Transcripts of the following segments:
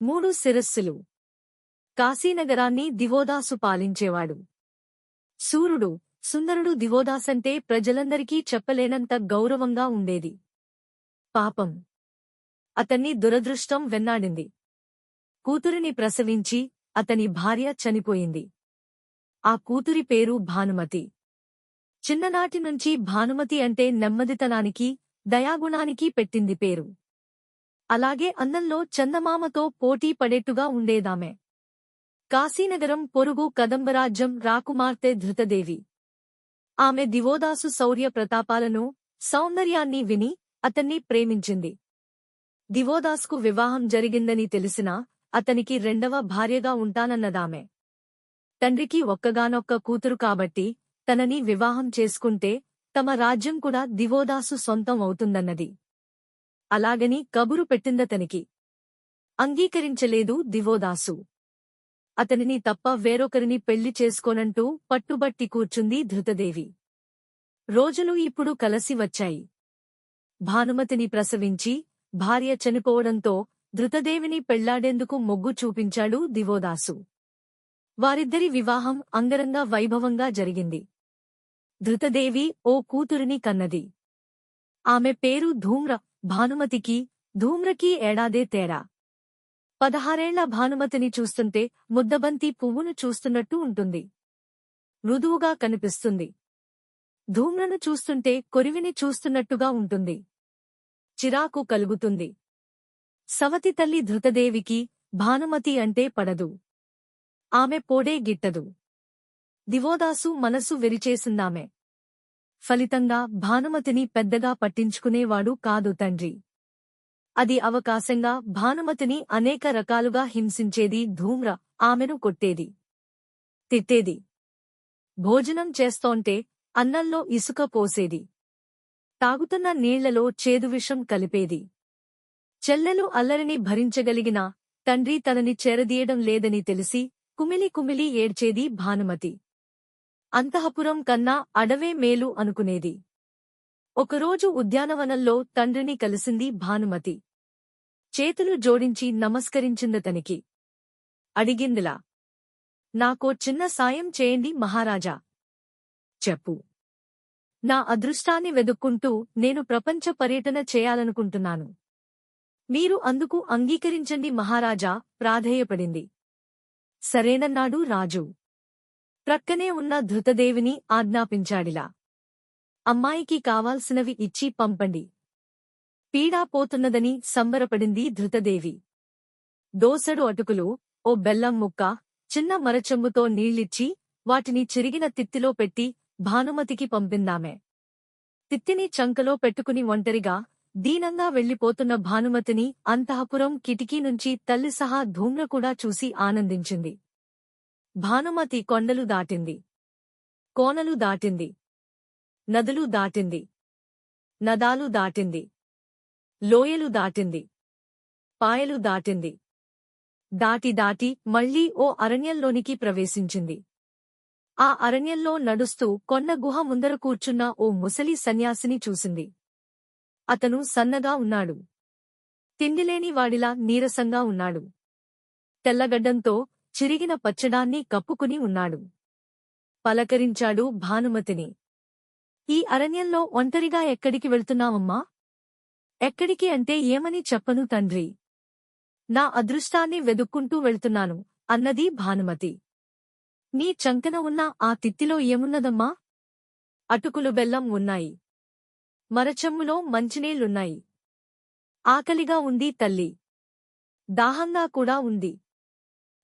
3 శిరస్సులు. కాశీనగరాన్ని దివోదాసు పాలించేవాడు. శూరుడు, సుందరుడు. దివోదాసంటే ప్రజలందరికీ చెప్పలేనంత గౌరవంగా ఉండేది. పాపం, అతన్ని దురదృష్టం వెన్నాడింది. కూతురిని ప్రసవించి అతని భార్య చనిపోయింది. ఆ కూతురి పేరు భానుమతి. చిన్ననాటి నుంచి భానుమతి అంటే నెమ్మదితనానికి, దయాగుణానికి పెట్టింది పేరు. అలాగే అందంలో చందమామతో పోటీ పడేట్టుగా ఉండేదామె. కాశీనగరం పొరుగు కదంబరాజ్యం రాకుమార్తె ధృతదేవి. ఆమె దివోదాసు శౌర్య ప్రతాపాలను, సౌందర్యాన్ని విని అతన్ని ప్రేమించింది. దివోదాసుకు వివాహం జరిగిందని తెలిసినా అతనికి రెండవ భార్యగా ఉంటానన్నదామె. తండ్రికి ఒక్కగానొక్క కూతురు కాబట్టి తనని వివాహం చేసుకుంటే తమ రాజ్యం కూడా దివోదాసు సొంతం అవుతుందన్నది. అలాగని కబురు పెట్టిందతనికి. అంగీకరించలేదు దివోదాసు. అతనిని తప్ప వేరొకరిని పెళ్లి చేసుకోనంటూ పట్టుబట్టి కూర్చుంది ధృతదేవి. రోజులు ఇప్పుడు కలసి వచ్చాయి. భానుమతిని ప్రసవించి భార్య చనిపోవడంతో ధృతదేవిని పెళ్లాడేందుకు మొగ్గు చూపించాడు దివోదాసు. వారిద్దరి వివాహం అంగరంగ వైభవంగా జరిగింది. ధృతదేవి ఓ కూతురిని కన్నది. ఆమె పేరు ధూమ్ర. భానుమతికి, ధూమ్రకి ఏడాదే తేడా. 16 భానుమతిని చూస్తుంటే ముద్దబంతి పువ్వును చూస్తున్నట్టు ఉంటుంది. మృదువుగా కనిపిస్తుంది. ధూమ్రను చూస్తుంటే కొరివిని చూస్తున్నట్టుగా ఉంటుంది. చిరాకు కలుగుతుంది. సవతి తల్లి ధృతదేవికి భానుమతి అంటే పడదు. ఆమె పోడే గిట్టదు. దివోదాసు మనసు వెరిచేసిందామె. ఫలితంగా భానుమతిని పెద్దగా పట్టించుకునేవాడు కాదు తండ్రి. అది అవకాశంగా భానుమతిని అనేక రకాలుగా హింసించేది ధూమ్ర. ఆమెను కొట్టేది, తిట్టేది. భోజనం చేస్తోంటే అన్నంలో ఇసుక పోసేది. తాగుతున్న నీళ్లలో చేదువిషం కలిపేది. చెల్లెలు అల్లరిని భరించగలిగినా తండ్రి తనని చేరదీయడం లేదని తెలిసి కుమిలి కుమిలి ఏడ్చేది భానుమతి. అంతఃపురం కన్నా అడవే మేలు అనుకునేది. ఒకరోజు ఉద్యానవనంలో తండ్రిని కలిసింది భానుమతి. చేతులు జోడించి నమస్కరించిందతనికి. అడిగిందిలా, నాకో చిన్న సాయం చేయండి మహారాజా. చెప్పు. నా అదృష్టాన్ని వెదుక్కుంటూ నేను ప్రపంచ పర్యటన చేయాలనుకుంటున్నాను. మీరు అందుకు అంగీకరించండి మహారాజా ప్రాధేయపడింది. సరేనన్నాడు రాజు. ప్రక్కనే ఉన్న ధృతదేవిని ఆజ్ఞాపించాడిలా, అమ్మాయికి కావాల్సినవి ఇచ్చి పంపండి. పీడా పోతున్నదని సంబరపడింది ధృతదేవి. దోసెడు అటుకులు, ఓ బెల్లం ముక్క, చిన్న మరచెంబుతో నీళ్ళిచ్చి వాటిని చిరిగిన తిత్తిలో పెట్టి భానుమతికి పంపిందామె. తిత్తిని చంకలో పెట్టుకుని ఒంటరిగా, దీనంగా వెళ్లిపోతున్న భానుమతిని అంతఃపురం కిటికీ నుంచి తల్లి సహా ధూమ్ర కూడా చూసి ఆనందించింది. భానుమతి కొండలు దాటింది, కోనలు దాటింది, నదులు దాటింది, నదాలు దాటింది, లోయలు దాటింది, పాయలు దాటింది. దాటి దాటి మళ్లీ ఓ అరణ్యంలోనికి ప్రవేశించింది. ఆ అరణ్యంలో నడుస్తూ కొండ గుహ ముందర కూర్చున్న ఓ ముసలి సన్యాసిని చూసింది. అతను సన్నగా ఉన్నాడు. తిండిలేని వాడిలా నీరసంగా ఉన్నాడు. తెల్లగడ్డంతో చిరిగిన పచ్చడాన్ని కప్పుకుని ఉన్నాడు. పలకరించాడు భానుమతిని. ఈ అరణ్యంలో ఒంటరిగా ఎక్కడికి వెళ్తున్నావమ్మా? ఎక్కడికి అంటే ఏమని చెప్పను తండ్రి. నా అదృష్టాన్ని వెదుక్కుంటూ వెళ్తున్నాను అన్నది భానుమతి. నీ చంకన ఉన్న ఆ తిత్తిలో ఏమున్నదమ్మా? అటుకులు బెల్లం ఉన్నాయి. మరచెమ్ములో మంచినీళ్లున్నాయి. ఆకలిగా ఉంది తల్లి. దాహంగా కూడా ఉంది.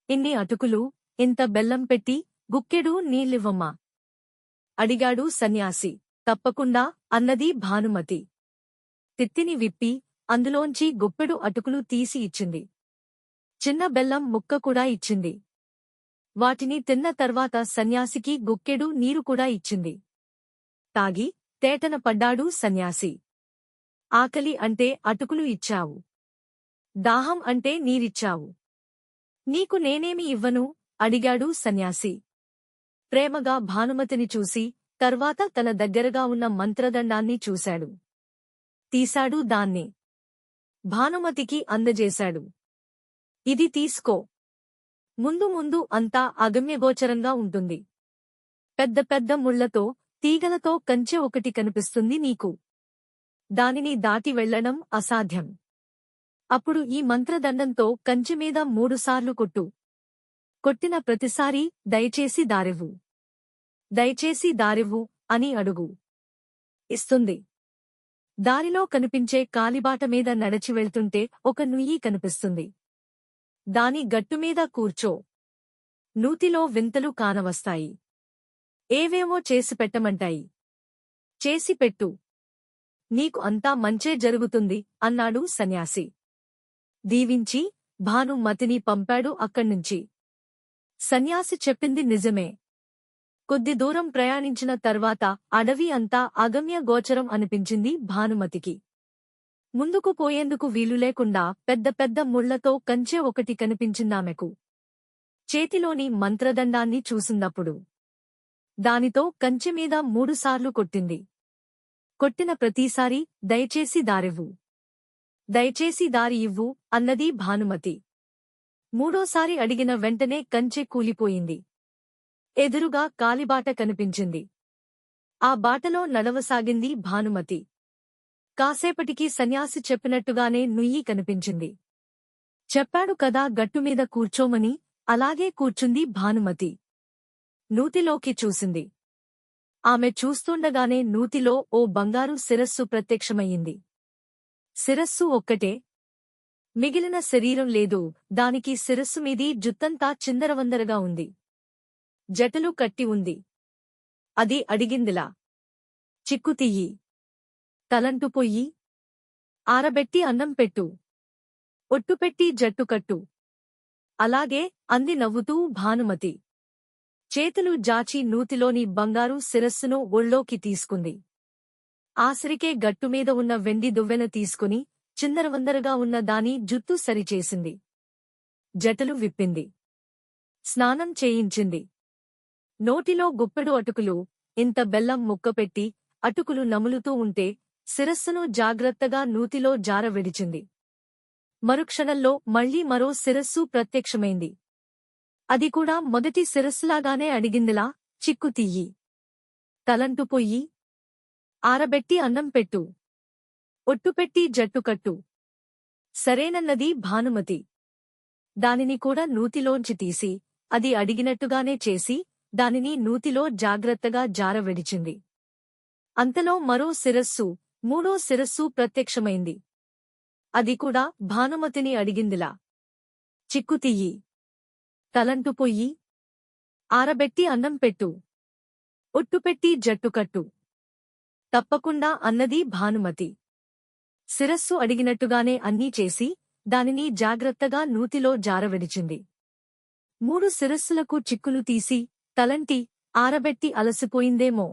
ఇన్ని అటుకులు, ఇంత బెల్లం పెట్టి గుక్కెడు నీళ్ళివ్వమ్మా అడిగాడు సన్యాసి. తప్పకుండా అన్నది భానుమతి. తిత్తిని విప్పి అందులోంచి గుప్పెడు అటుకులు తీసి ఇచ్చింది. చిన్న బెల్లం ముక్క కూడా ఇచ్చింది. వాటిని తిన్న తర్వాత సన్యాసికి గుక్కెడు నీరు కూడా ఇచ్చింది. తాగి తేటన పడ్డాడు సన్యాసి. ఆకలి అంటే అటుకులు ఇచ్చావు, దాహం అంటే నీరిచ్చావు. నీకు నేనేమి ఇవ్వను అడిగాడు సన్యాసి. ప్రేమగా భానుమతిని చూసి తర్వాత తన దగ్గరగా ఉన్న మంత్రదండాన్ని చూశాడు. తీశాడు దాన్ని. భానుమతికి అందజేశాడు. ఇది తీసుకో. ముందు ముందు అంతా అగమ్యగోచరంగా ఉంటుంది. పెద్ద పెద్ద ముళ్లతో, తీగలతో కంచె ఒకటి కనిపిస్తుంది నీకు. దానిని దాటి వెళ్లడం అసాధ్యం. అప్పుడు ఈ మంత్రదండంతో కంచెమీద 3 సార్లు కొట్టు. కొట్టిన ప్రతిసారీ దయచేసి దారివ్వు, దయచేసి దారివ్వు అని అడుగు. ఇస్తుంది. దారిలో కనిపించే కాలిబాట మీద నడచి వెళ్తుంటే ఒక నుయ్యి కనిపిస్తుంది. దాని గట్టుమీద కూర్చో. నూతిలో వింతలు కానవస్తాయి. ఏవేవో చేసి పెట్టమంటాయి. చేసి పెట్టు. నీకు అంతా మంచే జరుగుతుంది అన్నాడు సన్యాసి. దీవించి భానుమతిని పంపాడు అక్కడ్నుంచి. సన్యాసి చెప్పింది నిజమే. కొద్ది దూరం ప్రయాణించిన తర్వాత అడవి అంతా అగమ్య గోచరం అనిపించింది భానుమతికి. ముందుకు పోయేందుకు వీలు లేకుండా పెద్ద పెద్ద ముళ్లతో కంచె ఒకటి కనిపించిందామెకు. చేతిలోని మంత్రదండాన్ని చూసిందప్పుడు. దానితో కంచెమీద 3 సార్లు కొట్టింది. కొట్టిన ప్రతిసారీ దయచేసి దారివ్వు, దయచేసి దారి ఇవ్వు అన్నది భానుమతి. మూడోసారి అడిగిన వెంటనే కంచె కూలిపోయింది. ఎదురుగా కాలిబాట కనిపించింది. ఆ బాటలో నడవసాగింది భానుమతి. కాసేపటికి సన్యాసి చెప్పినట్టుగానే నుయ్యి కనిపించింది. చెప్పాడు కదా గట్టుమీద కూర్చోమని, అలాగే కూర్చుంది భానుమతి. నూతిలోకి చూసింది. ఆమె చూస్తుండగానే నూతిలో ఓ బంగారు శిరస్సు ప్రత్యక్షమయ్యింది. శిరస్సు ఒక్కటే. మిగిలిన శరీరం లేదు. దానికి శిరస్సు మీది జుత్తంతా చిందరవందరగా ఉంది. జటలు కట్టి ఉంది. అది అడిగిందిలా, చిక్కు తియ్యి, తలంటు పొయ్యి, ఆరబెట్టి అన్నం పెట్టు, ఒట్టుపెట్టి జట్టు కట్టు. అలాగే అంది నవ్వుతూ భానుమతి. చేతులు జాచి నూతిలోని బంగారు శిరస్సును ఒళ్ళోకి తీసుకుంది. ఆసరికే గట్టుమీద ఉన్న వెండి దువ్వెన తీసుకుని చిందరవందరగా ఉన్న దాని జుత్తు సరిచేసింది. జటలు విప్పింది. స్నానం చేయించింది. నోటిలో గుప్పెడు అటుకులు, ఇంత బెల్లం ముక్కపెట్టి అటుకులు నములుతూ ఉంటే శిరస్సును జాగ్రత్తగా నూతిలో జార విడిచింది. మరుక్షణంలో మళ్లీ మరో శిరస్సు ప్రత్యక్షమైంది. అది కూడా మొదటి శిరస్సులాగానే అడిగిందిలా, చిక్కు తియ్యి, తలంటు పొయ్యి, ఆరబెట్టి అన్నం పెట్టు, ఒట్టుపెట్టి జట్టు కట్టు. సరేనన్నది భానుమతి. దానిని కూడా నూతిలోంచి తీసి, అది అడిగినట్టుగానే చేసి, దానిని నూతిలో జాగ్రత్తగా జార విడిచింది. అంతలో మరో శిరస్సు, మూడో శిరస్సు ప్రత్యక్షమైంది. అది కూడా భానుమతిని అడిగిందిలా, చిక్కు తియ్యి, తలంటు పొయ్యి, ఆరబెట్టి అన్నం పెట్టు, ఒట్టుపెట్టి జట్టు కట్టు. తప్పకుండా అన్నది భానుమతి. శిరస్సు అడిగినట్టుగానే అన్నీ చేసి, దానిని జాగ్రత్తగా నూతిలో జారవిడిచింది. 3 శిరస్సులకు చిక్కులు తీసి, తలంటి, ఆరబెట్టి అలసిపోయిందేమో.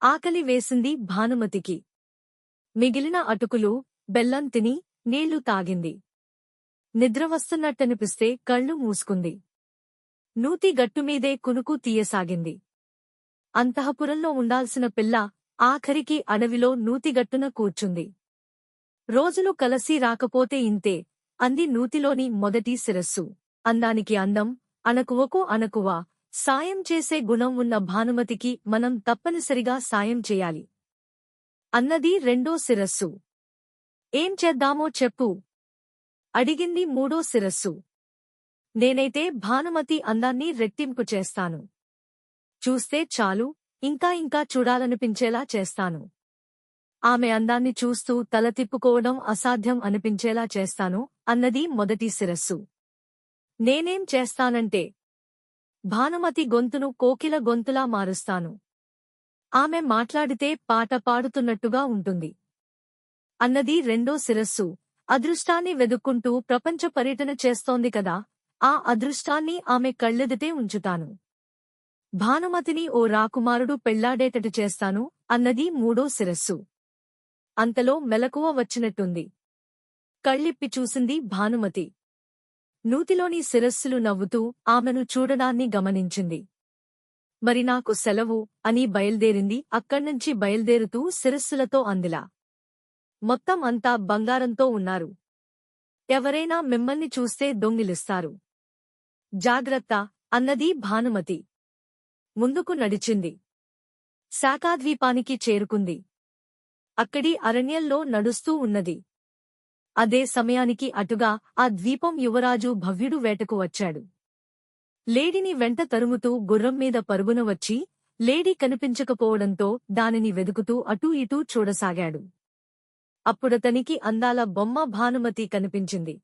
ఆకలి వేసింది భానుమతికి. మిగిలిన అటుకులు, బెల్లం తిని, నీళ్లు తాగింది. నిద్ర వస్తున్నట్టనిపిస్తే కళ్ళు మూసుకుంది. నూతి గట్టుమీదే కునుకు తీయసాగింది. అంతఃపురంలో ఉండాల్సిన పిల్ల ఆఖరికి అడవిలో నూతిగట్టున కూర్చుంది. రోజులు కలసి రాకపోతే ఇంతే, అంది నూతిలోని మొదటి శిరస్సు. అందానికి అందం, అణకువకు అణకువ, సాయం చేసే గుణం ఉన్న భానుమతికి మనం తప్పనిసరిగా సాయం చేయాలి, అన్నది రెండో శిరస్సు. ఏం చేద్దామో చెప్పు, అడిగింది మూడో శిరస్సు. నేనైతే భానుమతి అందాన్ని రెట్టింపు చేస్తాను. చూస్తే చాలు, ఇంకా ఇంకా చూడాలనిపించేలా చేస్తాను. ఆమె అందాన్ని చూస్తూ తల తిప్పుకోవడం అసాధ్యం అనిపించేలా చేస్తాను, అన్నది మొదటి శిరస్సు. నేనేం చేస్తానంటే, భానుమతి గొంతును కోకిల గొంతులా మారుస్తాను. ఆమె మాట్లాడితే పాట పాడుతున్నట్టుగా ఉంటుంది, అన్నది రెండో శిరస్సు. అదృష్టాన్ని వెదుక్కుంటూ ప్రపంచ పర్యటన చేస్తోంది కదా, ఆ అదృష్టాన్ని ఆమె కళ్ళెదుటే ఉంచుతాను. భానుమతిని ఓ రాకుమారుడు పెళ్లాడేటట్టు చేస్తాను, అన్నది మూడో శిరస్సు. అంతలో మెలకువ వచ్చినట్టుంది. కళ్ళిప్పి చూసింది భానుమతి. నూతిలోని శిరస్సులు నవ్వుతూ ఆమెను చూడడాన్ని గమనించింది. మరి నాకు సెలవు అని బయల్దేరింది. అక్కడ్నుంచి బయల్దేరుతూ శిరస్సులతో అందిలా. మొత్తం అంతా బంగారంతో ఉన్నారు. ఎవరైనా మిమ్మల్ని చూస్తే దొంగిలిస్తారు. జాగ్రత్త అన్నది భానుమతి. ముందుకు నడిచింది. శాకాద్వీపానికి చేరుకుంది. అక్కడి అరణ్యంలో నడుస్తూ ఉన్నది. అదే సమయానికి అటుగా ఆ ద్వీపం యువరాజు భవ్యుడు వేటకు వచ్చాడు. లేడీని వెంట తరుముతూ గుర్రం మీద పరుగున వచ్చి, లేడీ కనిపించకపోవడంతో దానిని వెదుకుతూ అటూ ఇటూ చూడసాగాడు. అప్పుడతనికి అందాల బొమ్మ భానుమతి కనిపించింది.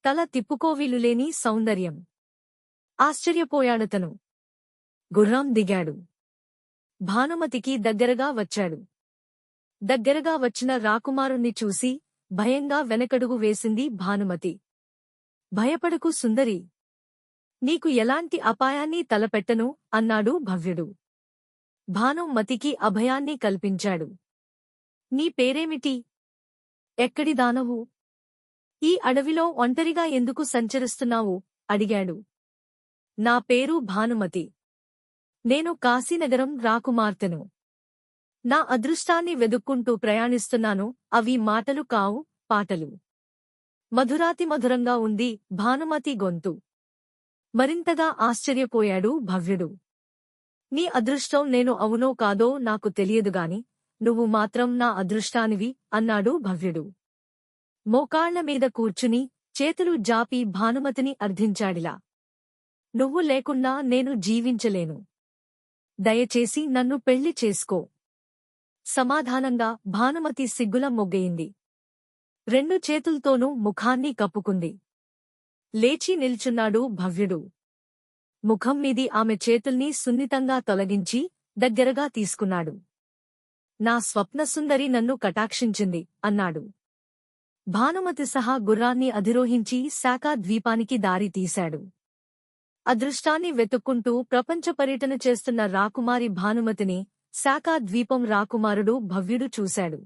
తల తిప్పుకోవీలులేని సౌందర్యం. ఆశ్చర్యపోయాడతను. గుర్రం దిగాడు. భానుమతికి దగ్గరగా వచ్చాడు. దగ్గరగా వచ్చిన రాకుమారుణ్ణి చూసి భయంగా వెనకడుగు వేసింది భానుమతి. భయపడకు సుందరి. నీకు ఎలాంటి అపాయాన్ని తలపెట్టను అన్నాడు భవ్యుడు. భానుమతికి అభయాన్ని కల్పించాడు. నీ పేరేమిటి? ఎక్కడి దానవు? ఈ అడవిలో ఒంటరిగా ఎందుకు సంచరిస్తున్నావు? అడిగాడు. నా పేరు భానుమతి. నేను కాశీనగరం రాకుమార్తెను. నా అదృష్టాన్ని వెదుక్కుంటూ ప్రయాణిస్తున్నాను. అవి మాటలు కావు, పాటలు. మధురాతిమధురంగా ఉంది భానుమతి గొంతు. మరింతగా ఆశ్చర్యపోయాడు భవ్యుడు. నీ అదృష్టం నేను అవునో కాదో నాకు తెలియదుగాని, నువ్వు మాత్రం నా అదృష్టానివి అన్నాడు భవ్యుడు. మోకాళ్ల మీద కూర్చుని చేతులు జాపి భానుమతిని అర్థించాడిలా. నువ్వు లేకుండా నేను జీవించలేను. దయచేసి నన్ను పెళ్లి చేసుకో. సమాధానంగా భానుమతి సిగ్గుల మొగ్గయింది. రెండు చేతుల్తోనూ ముఖాన్ని కప్పుకుంది. లేచి నిల్చున్నాడు భవ్యుడు. ముఖం మీది ఆమె చేతుల్ని సున్నితంగా తొలగించి దగ్గరగా తీసుకున్నాడు. నా స్వప్నసుందరి నన్ను కటాక్షించింది అన్నాడు. భానుమతి సహా గుర్రాన్ని అధిరోహించి శాకా ద్వీపానికి దారి తీశాడు. అదృష్టాన్ని వెతుక్కుంటూ ప్రపంచ పర్యటన చేస్తున్న రాకుమారి భానుమతిని శాకా ద్వీపం రాకుమారుడు భవ్యుడు చూశాడు.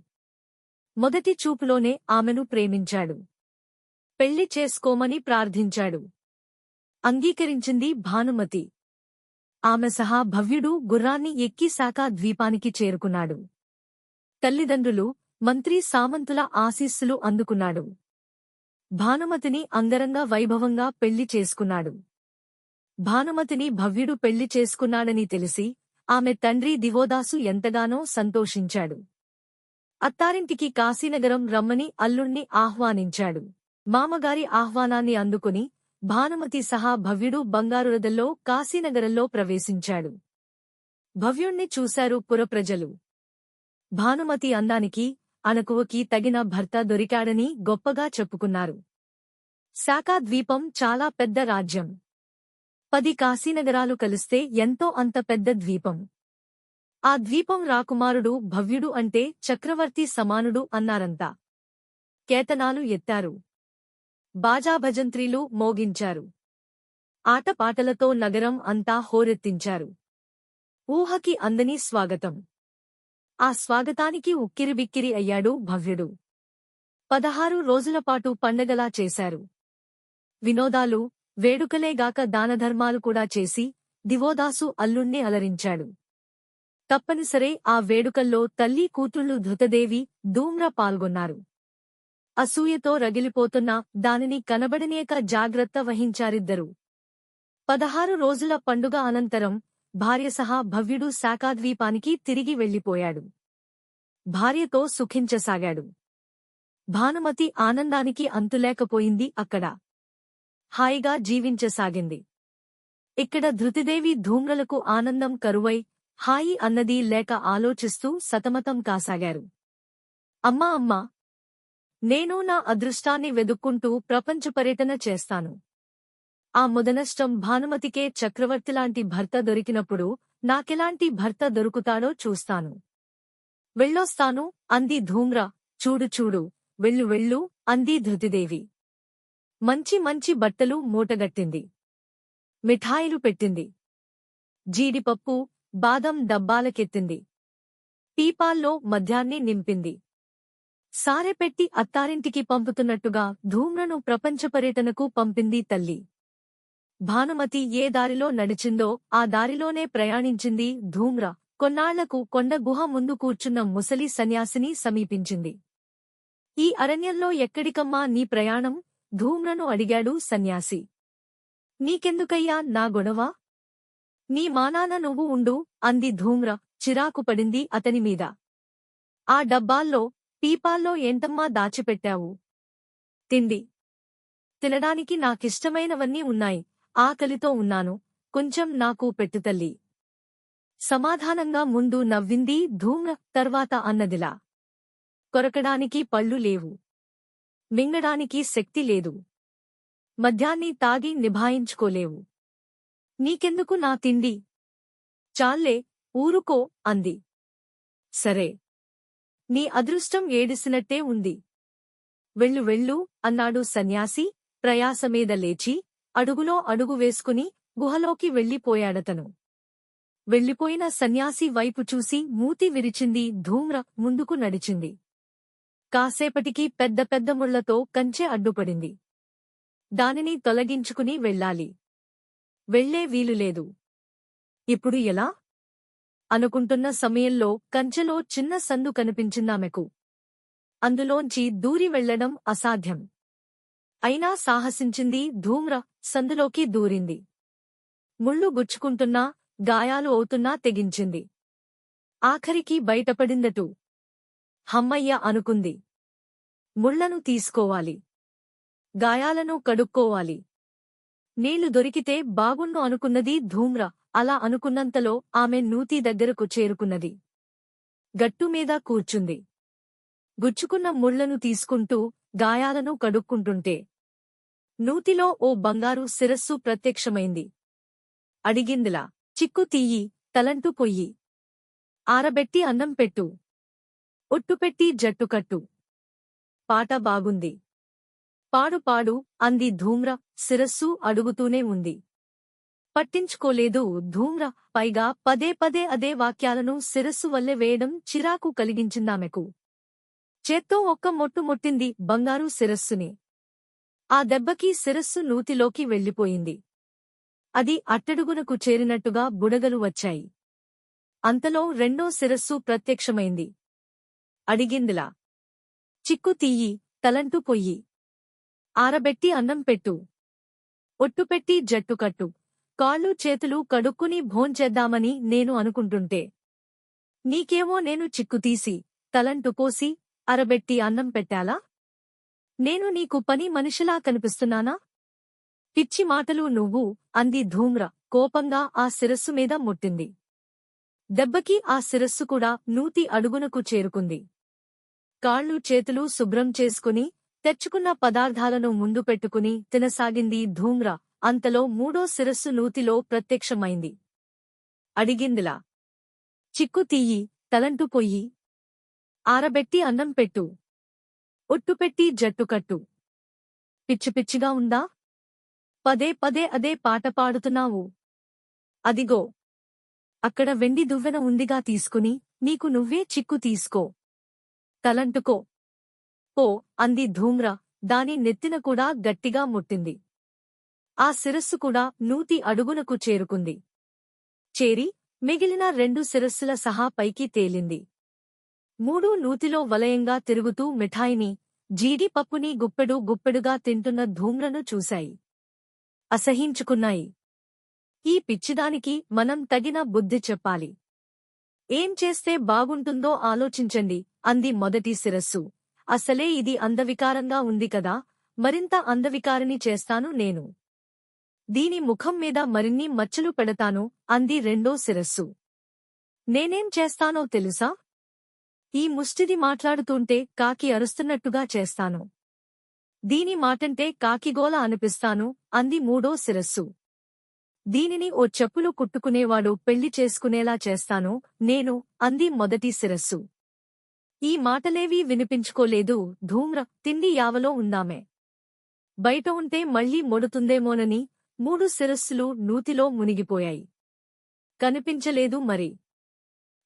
మొదటి చూపులోనే ఆమెను ప్రేమించాడు. పెళ్లి చేసుకోమని ప్రార్థించాడు. అంగీకరించింది భానుమతి. ఆమె సహా భవ్యుడు గుర్రాన్ని ఎక్కి శాకా ద్వీపానికి చేరుకున్నాడు. తల్లిదండ్రులు, మంత్రి సామంతుల ఆశీస్సులు అందుకున్నాడు. భానుమతిని అంగరంగ వైభవంగా పెళ్లి చేసుకున్నాడు. భానుమతిని భవ్యుడు పెళ్లి చేసుకున్నాడని తెలిసి ఆమె తండ్రి దివోదాసు ఎంతగానో సంతోషించాడు. అత్తారింటికి కాశీనగరం రమ్మని అల్లుణ్ణి ఆహ్వానించాడు. మామగారి ఆహ్వానాన్ని అందుకుని భానుమతి సహా భవ్యుడు బంగారురథంలో కాశీనగరంలో ప్రవేశించాడు. భవ్యుణ్ణి చూశారు పురప్రజలు. భానుమతి అందానికి, అణకువకి తగిన భర్త దొరికాడని గొప్పగా చెప్పుకున్నారు. శాకా ద్వీపం చాలా పెద్ద రాజ్యం. 10 కాశీనగరాలు కలిస్తే ఎంతో అంత పెద్ద ద్వీపం. ఆ ద్వీపం రాకుమారుడు భవ్యుడు అంటే చక్రవర్తి సమానుడు అన్నారంతా. కేతనాలు ఎత్తారు. బాజాభజంత్రీలు మోగించారు. ఆటపాటలతో నగరం అంతా హోరెత్తించారు. ఊహకి అందని స్వాగతం. ఆ స్వాగతానికి ఉక్కిరిబిక్కిరి అయ్యాడు భవ్యుడు. 16 రోజులపాటు పండగలా చేశారు. వినోదాలు, వేడుకలేగాక దానధర్మాలు కూడా చేసి దివోదాసు అల్లుణ్ణి అలరించాడు. తప్పనిసరే ఆ వేడుకల్లో తల్లి కూతుళ్లు ధృతదేవి, ధూమ్ర పాల్గొన్నారు. అసూయతో రగిలిపోతున్న దానిని కనబడనీయక జాగ్రత్త వహించారిద్దరూ. 16 రోజుల పండుగ అనంతరం భార్య సహా భవ్యుడు శాకాద్వీపానికి తిరిగి వెళ్లిపోయాడు. భార్యతో సుఖించసాగాడు. భానుమతి ఆనందానికి అంతులేకపోయింది అక్కడ. హాయిగా జీవించసాగింది. ఇక్కడ ధృతిదేవి ధూమ్రలకు ఆనందం కరువై హాయి అన్నది లేక ఆలోచిస్తూ సతమతం కాసాగారు. అమ్మా అమ్మా, నేను నా అదృష్టాన్ని వెదుక్కుంటూ ప్రపంచ పర్యటన చేస్తాను. ఆ ముదనష్టం భానుమతికే చక్రవర్తిలాంటి భర్త దొరికినప్పుడు నాకెలాంటి భర్త దొరుకుతాడో చూస్తాను. వెళ్ళొస్తాను అంది ధూమ్ర. చూడు చూడు, వెళ్ళు వెళ్ళు అంది ధృతిదేవి. మంచి మంచి బట్టలు మూటగట్టింది. మిఠాయిలు పెట్టింది. జీడిపప్పు, బాదం డబ్బాలకెత్తింది. పీపాల్లో మద్యాన్ని నింపింది. సారెపెట్టి అత్తారింటికి పంపుతున్నట్టుగా ధూమ్రను ప్రపంచ పర్యటనకు పంపింది తల్లి. భానుమతి ఏ దారిలో నడిచిందో ఆ దారిలోనే ప్రయాణించింది ధూమ్ర. కొన్నాళ్లకు కొండ గుహ ముందు కూర్చున్న ముసలి సన్యాసిని సమీపించింది. ఈ అరణ్యంలో ఎక్కడికమ్మా నీ ప్రయాణం? ధూమ్రను అడిగాడు సన్యాసి. నీకెందుకయ్యా నా గొడవ? నీ మానాన నువ్వు ఉండు అంది ధూమ్ర చిరాకు పడింది అతనిమీద. ఆ డబ్బాల్లో, పీపాల్లో ఏంటమ్మా దాచిపెట్టావు? తిండి. తినడానికి నాకిష్టమైనవన్నీ ఉన్నాయి. ఆకలితో ఉన్నాను. కొంచెం నాకు పెట్టుతల్లీ. సమాధానంగా ముందు నవ్వింది ధూమ్ర, తర్వాత అన్నదిలా. కొరకడానికి పళ్ళు లేవు. మింగడానికి శక్తి లేదు. మద్యాన్ని తాగి నిభాయించుకోలేవు. నీకెందుకు నా తిండి? చాల్లే, ఊరుకో అంది. సరే. నీ అదృష్టం ఏడిసినట్టే ఉంది. వెళ్ళు వెళ్ళు అన్నాడు సన్యాసి ప్రయాసమీద లేచి, అడుగులో అడుగు వేసుకుని గుహలోకి వెళ్ళిపోయాడతను. వెళ్ళిపోయిన సన్యాసి వైపు చూసి మూతి విరిచింది ధూమ్ర ముందుకు నడిచింది. కాసేపటికి పెద్ద పెద్ద ముళ్లతో కంచె అడ్డుపడింది. దానిని తొలగించుకుని వెళ్ళాలి. వెళ్లే వీలులేదు. ఇప్పుడు ఎలా? అనుకుంటున్న సమయంలో కంచెలో చిన్న సందు కనిపించిందామెకు. అందులోంచి దూరి వెళ్లడం అసాధ్యం. అయినా సాహసించింది ధూమ్ర. సందులోకి దూరింది. ముళ్ళు గుచ్చుకుంటున్నా, గాయాలు అవుతున్నా తెగించింది. ఆఖరికి బయటపడిందటు. హమ్మయ్య అనుకుంది. ముళ్లను తీసుకోవాలి. గాయాలను కడుక్కోవాలి. నీళ్లు దొరికితే బాగుండు అనుకున్నది ధూమ్ర. అలా అనుకున్నంతలో ఆమె నూతి దగ్గరకు చేరుకున్నది. గట్టుమీద కూర్చుంది. గుచ్చుకున్న ముళ్లను తీసుకుంటూ గాయాలను కడుక్కుంటుంటే నూతిలో ఓ బంగారు శిరస్సు ప్రత్యక్షమైంది. అడిగిందిలా. చిక్కు తీయి, తలంటు పొయ్యి. ఆరబెట్టి అన్నం పెట్టు. ఒట్టుపెట్టి జట్టుకట్టు. పాట బాగుంది. పాడు పాడు అంది ధూమ్ర. శిరస్సు అడుగుతూనే ఉంది. పట్టించుకోలేదు ధూమ్ర. పైగా పదే పదే అదే వాక్యాలను శిరస్సు వల్లే వేయడం చిరాకు కలిగించిందామెకు. చేత్తో ఒక్క మొట్టు మొట్టింది బంగారు శిరస్సుని. ఆ దెబ్బకి శిరస్సు నూతిలోకి వెళ్ళిపోయింది. అది అట్టడుగునకు చేరినట్టుగా బుడగలు వచ్చాయి. అంతలో రెండో శిరస్సు ప్రత్యక్షమైంది. అడిగిందిలా. చిక్కు తీయి, తలంటు పొయ్యి. ఆరబెట్టి అన్నం పెట్టు. ఒట్టుపెట్టి జట్టుకట్టు. కాళ్ళు చేతులు కడుక్కుని భోంచేద్దామని నేను అనుకుంటుంటే నీకేమో నేను చిక్కుతీసి, తలంటు పోసి, అరబెట్టి అన్నం పెట్టాలా? నేను నీకు పని మనిషిలా కనిపిస్తున్నానా? పిచ్చి మాటలు నువ్వు అంది ధూమ్ర కోపంగా ఆ శిరస్సు మీద ముట్టింది. దెబ్బకి ఆ శిరస్సు కూడా నూతి అడుగునకు చేరుకుంది. కాళ్ళు చేతులు శుభ్రం చేసుకుని తెచ్చుకున్న పదార్థాలను ముందు పెట్టుకుని తినసాగింది ధూమ్ర. అంతలో మూడో శిరస్సు నూతిలో ప్రత్యక్షమైంది. అడిగిందిలా. చిక్కు తీయి, తలంటు పొయ్యి. ఆరబెట్టి అన్నం పెట్టు. ఒట్టుపెట్టి జట్టుకట్టు. పిచ్చిపిచ్చిగా ఉందా? పదే పదే అదే పాట పాడుతున్నావు. అదిగో అక్కడ వెండి దువ్వెన ఉందిగా, తీసుకుని నీకు నువ్వే చిక్కు తీసుకో. తలంటుకో. పో అంది ధూమ్ర. దాని నెత్తిన కూడా గట్టిగా ముట్టింది. ఆ శిరస్సు కూడా నూతి అడుగునకు చేరుకుంది. చేరి మిగిలిన రెండు శిరస్సుల సహా పైకి తేలింది. మూడూ నూతిలో వలయంగా తిరుగుతూ మిఠాయిని, జీడిపప్పుని గుప్పెడు గుప్పెడుగా తింటున్న ధూమ్రను చూశాయి. అసహించుకున్నాయి. ఈ పిచ్చిదానికి మనం తగిన బుద్ధి చెప్పాలి. ఏం చేస్తే బాగుంటుందో ఆలోచించండి అంది మొదటి శిరస్సు. అసలే ఇది అందవికారంగా ఉంది కదా, మరింత అందవికారిని చేస్తాను నేను. దీని ముఖం మీద మరిన్ని మచ్చలు పెడతాను అంది రెండో శిరస్సు. నేనేం చేస్తానో తెలుసా? ఈ ముష్టిది మాట్లాడుతుంటే కాకి అరుస్తున్నట్టుగా చేస్తాను. దీని మాటంటే కాకిగోల అనిపిస్తాను అంది మూడో శిరస్సు. దీనిని ఓ చెప్పులు కుట్టుకునేవాడు పెళ్లి చేసుకునేలా చేస్తాను నేను అంది మొదటి శిరస్సు. ఈ మాటలేవీ వినిపించుకోలేదు ధూమ్ర. తిండి యావలో ఉందామె. బయట ఉంటే మళ్లీ మొడుతుందేమోనని మూడు శిరస్సులు నూతిలో మునిగిపోయాయి. కనిపించలేదు మరి.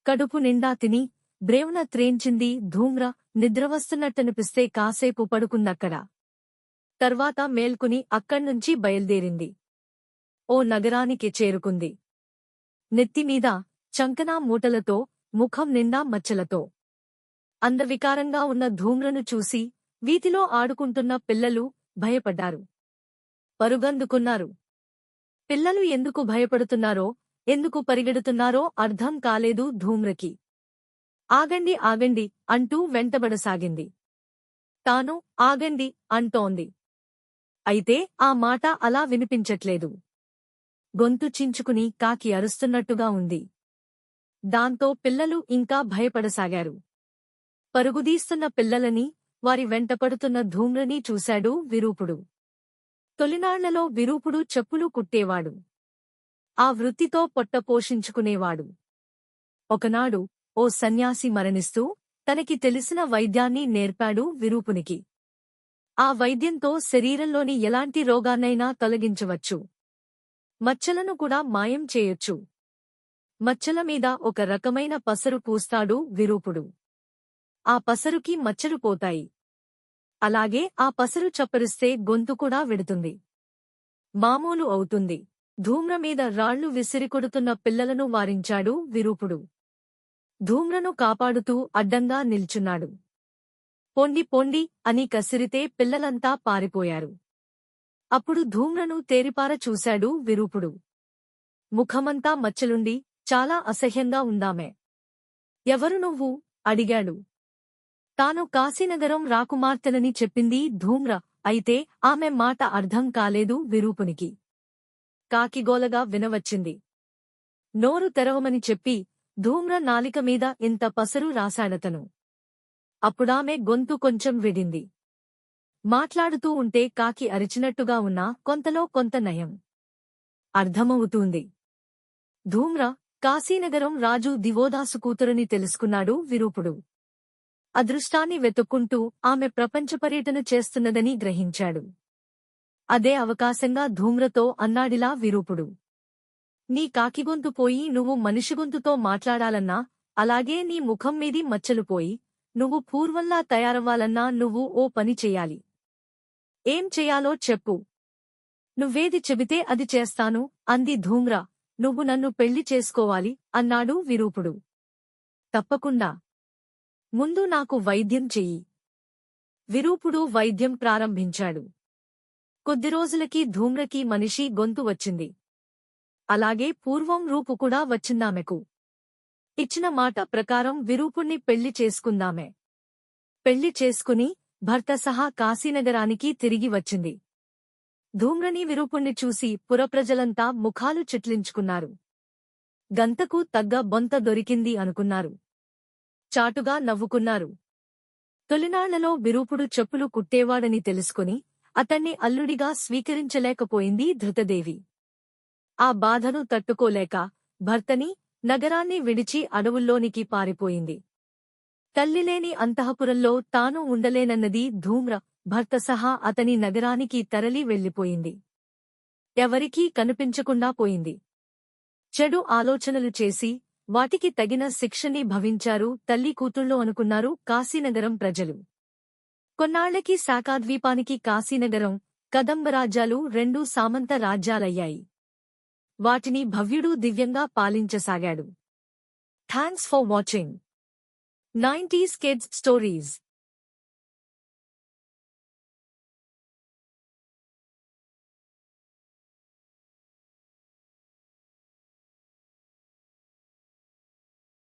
కడుపు నిండా తిని బ్రేవున త్రేంచింది ధూమ్ర. నిద్రవస్తున్నట్టనిపిస్తే కాసేపు పడుకుందక్కడ. తర్వాత మేల్కుని అక్కడ్నుంచి బయల్దేరింది. ఓ నగరానికి చేరుకుంది. నెత్తిమీద చంకనా మూటలతో, ముఖం నిండా మచ్చలతో అందవికారంగా ఉన్న ధూమ్రను చూసి వీధిలో ఆడుకుంటున్న పిల్లలు భయపడ్డారు. పరుగందుకున్నారు. పిల్లలు ఎందుకు భయపడుతున్నారో, ఎందుకు పరిగెడుతున్నారో అర్థం కాలేదు ధూమ్రకి. ఆగండి ఆగండి అంటూ వెంటబడసాగింది. తాను ఆగండి అంటోంది. అయితే ఆ మాట అలా వినిపించట్లేదు. గొంతు చించుకుని కాకి అరుస్తున్నట్టుగా ఉంది. దాంతో పిల్లలు ఇంకా భయపడసాగారు. పరుగుదీస్తున్న పిల్లలని, వారి వెంటపడుతున్న ధూమ్రని చూశాడు విరూపుడు. తొలినాళ్లలో విరూపుడు చెప్పులు కుట్టేవాడు. ఆ వృత్తితో పొట్ట పోషించుకునేవాడు. ఒకనాడు ఓ సన్యాసి మరణిస్తూ తనకి తెలిసిన వైద్యాన్ని నేర్పాడు విరూపునికి. ఆ వైద్యంతో శరీరంలోని ఎలాంటి రోగాన్నైనా తొలగించవచ్చు. మచ్చలను కూడా మాయం చేయొచ్చు. మచ్చల మీద ఒక రకమైన పసరు పూస్తాడు విరూపుడు. ఆ పసరుకి మచ్చలు పోతాయి. అలాగే ఆ పసరు చప్పరిస్తే గొంతు కూడా వెడుతుంది. మామూలు అవుతుంది. ధూమ్రమీద రాళ్లు విసిరికొడుతున్న పిల్లలను వారించాడు విరూపుడు. ధూమ్రను కాపాడుతూ అడ్డంగా నిల్చున్నాడు. పొండి పొండి అని కసిరితే పిల్లలంతా పారిపోయారు. అప్పుడు ధూమ్రను తేరిపార చూశాడు విరూపుడు. ముఖమంతా మచ్చలుండి చాలా అసహ్యంగా ఉందామె. ఎవరు నువ్వు? అడిగాడు. తాను కాశీనగరం రాకుమార్తెనని చెప్పింది ధూమ్ర. అయితే ఆమె మాట అర్థం కాలేదు విరూపునికి. కాకిగోలగా వినవచ్చింది. నోరు తెరవమని చెప్పి ధూమ్ర నాలిక మీద ఇంత పసరు రాశాడతను. అప్పుడామె గొంతు కొంచెం విడింది. మాట్లాడుతూ ఉంటే కాకి అరిచినట్టుగా ఉన్నా కొంతలో కొంత నయం అర్థమవుతూంది. ధూమ్ర కాశీనగరం రాజు దివోదాసు కూతురని తెలుసుకున్నాడు విరూపుడు. అదృష్టాన్ని వెతుక్కుంటూ ఆమె ప్రపంచ పర్యటన చేస్తున్నదని గ్రహించాడు. అదే అవకాశంగా ధూమ్రతో అన్నాడిలా విరూపుడు. నీ కాకిగొంతు పోయి నువ్వు మనిషిగొంతుతో మాట్లాడాలన్నా, అలాగే నీ ముఖం మీది మచ్చలు పోయి నువ్వు పూర్వంలా తయారవ్వాలన్నా నువ్వు ఓ పని చెయ్యాలి. ఏం చెయ్యాలో చెప్పు. నువ్వేది చెబితే అది చేస్తాను అంది ధూమ్ర. నువ్వు నన్ను పెళ్లి చేసుకోవాలి అన్నాడు విరూపుడు. తప్పకుండా. ముందు నాకు వైద్యం చెయ్యి. విరూపుడు వైద్యం ప్రారంభించాడు. కొద్ది రోజులకి ధూమ్రకి మనిషి గొంతు వచ్చింది. అలాగే పూర్వం రూపు కూడా వచ్చిందామెకు. ఇచ్చిన మాట ప్రకారం విరూపుణ్ణి పెళ్లి చేసుకుందామె. పెళ్లి చేసుకుని భర్త సహా కాశీనగరానికి తిరిగి వచ్చింది. ధూమ్రని విరూపుణ్ణి చూసి పురప్రజలంతా ముఖాలు చిట్లించుకున్నారు. గంతకు తగ్గ బొంత దొరికింది అనుకున్నారు. చాటుగా నవ్వుకున్నారు. తొలినాళ్లలో విరూపుడు చెప్పులు కుట్టేవాడని తెలుసుకుని అతన్ని అల్లుడిగా స్వీకరించలేకపోయింది ధృతదేవి. ఆ బాధను తట్టుకోలేక భర్తని, నగరాన్ని విడిచి అడవుల్లోనికి పారిపోయింది. తల్లిలేని అంతఃపురంలో తాను ఉండలేనన్నది ధూమ్ర. భర్త సహా అతని నగరానికి తరలి వెళ్లిపోయింది. ఎవరికీ కనిపించకుండా పోయింది. చెడు ఆలోచనలు చేసి వాటికి తగిన శిక్షని భవించారు తల్లి కూతుళ్ళో అనుకున్నారు కాశీనగరం ప్రజలు. కొన్నాళ్లకి శాకాద్వీపానికి కాశీనగరం, కదంబరాజ్యాలు రెండు సామంత రాజ్యాలయ్యాయి. వాటిని భవ్యుడు దివ్యంగా పాలించసాగాడు. Thanks for watching 90s Kids Stories.